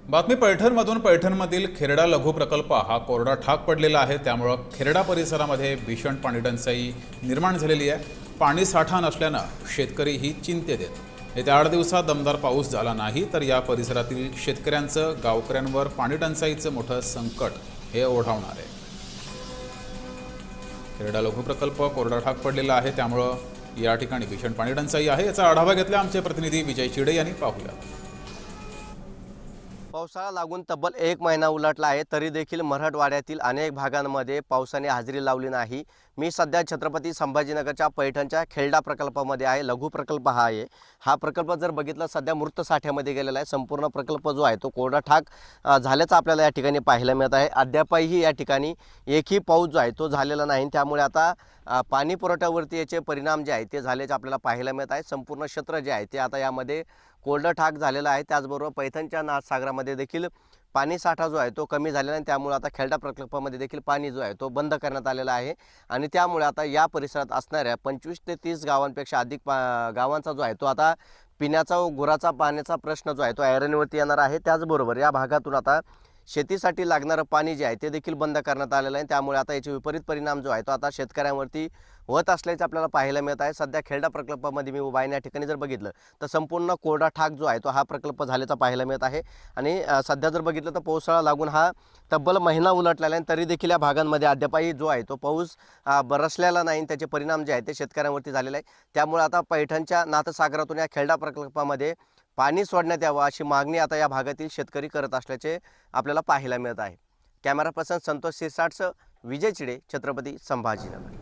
बातमी पैठणमधून पैठणमधील खेरडा लघु प्रकल्प हा कोरडा ठाक पडलेला आहे। त्यामुळे खेरडा परिसरामध्ये भीषण पाणी टंचाई निर्माण झालेली आहे। पाणी साठा नसल्यानं शेतकरी ही चिंतेत आहेत। येत्या 8 दिवसात दमदार पाऊस झाला नाही तर या परिसरातील शेतकऱ्यांचं गावकऱ्यांवर पाणी टंचाईचं मोठं संकट हे ओढावणार आहे। खेरडा लघु प्रकल्प कोरडा ठाक पडलेला आहे, त्यामुळे या ठिकाणी भीषण पाणी टंचाई आहे। याचा आढावा घेतला आमचे प्रतिनिधी विजय चिडे यांनी। पाहूया। पावसाळा लागून तब्बल 1 महिना उलटला आहे, तरी देखील मराठवाड्यातील अनेक भागांमध्ये पावसाने हजेरी लावली नाही। मी सध्या छत्रपती संभाजीनगरच्या पैठणच्या खेरडा प्रकल्पामध्ये आहे। लघु प्रकल्प हा प्रकल्प जर बघितला सध्या मृत साठ्यामध्ये गेलेला आहे। संपूर्ण प्रकल्प जो आहे तो कोरडा ठाक झाल्याचं आपल्याला या ठिकाणी पाहायला मिळत आहे। अद्यापही या ठिकाणी एकही पाऊस जो आहे तो झालेला नाही, त्यामुळे आता पाणी पुरवठ्यावरती याचे परिणाम जे आहेत ते झाल्याचे आपल्याला पाहायला मिळत आहे। संपूर्ण क्षेत्र जे आहे ते आता यामध्ये कोरडं ठाक झालेलं आहे। त्याचबरोबर पैठणच्या नाथसागरामध्ये देखील पाणी साठा जो आहे तो कमी झालेला आहे, त्यामुळे आता खेरडा प्रकल्पामध्ये देखील पाणी जो आहे तो बंद करण्यात आलेला आहे। आणि त्यामुळे आता या परिसरात असणाऱ्या 25 ते 30 गावांपेक्षा अधिक गावांचा जो आहे तो आता पिण्याचा व गुराचा पाण्याचा प्रश्न जो आहे तो ऐरणीवरती येणार आहे। त्याचबरोबर या भागातून आता शेतीसाठी लागणारं पाणी जे आहे ते देखील बंद करण्यात आलेलं आहे। त्यामुळे आता याचे विपरीत परिणाम जो आहे तो आता शेतकऱ्यांवरती होत असल्याचे आपल्याला पाहायला मिळत आहे। सध्या खेरडा प्रकल्पामध्ये मी उभा आहे, या ठिकाणी जर बघितलं तर संपूर्ण कोरडा ठाक जो आहे तो हा प्रकल्प झाल्याचा पाहायला मिळत आहे। आणि सध्या जर बघितलं तर पावसाळा लागून हा तब्बल महिना उलटलेला आहे, तरी देखील या भागांमध्ये अद्यापही जो आहे तो पाऊस बरसलेला नाही। त्याचे परिणाम जे आहेत ते शेतकऱ्यांवरती झालेले आहे। त्यामुळे आता पैठणच्या नाथसागरातून या खेरडा प्रकल्पामध्ये पाणी सोडण्यात यावं अशी मागणी आता या भागातील शेतकरी करत असल्याचे आपल्याला पाहायला मिळत आहे। कॅमेरा पर्सन संतोष सिरसाटसह विजय चिडे, छत्रपती संभाजीनगर।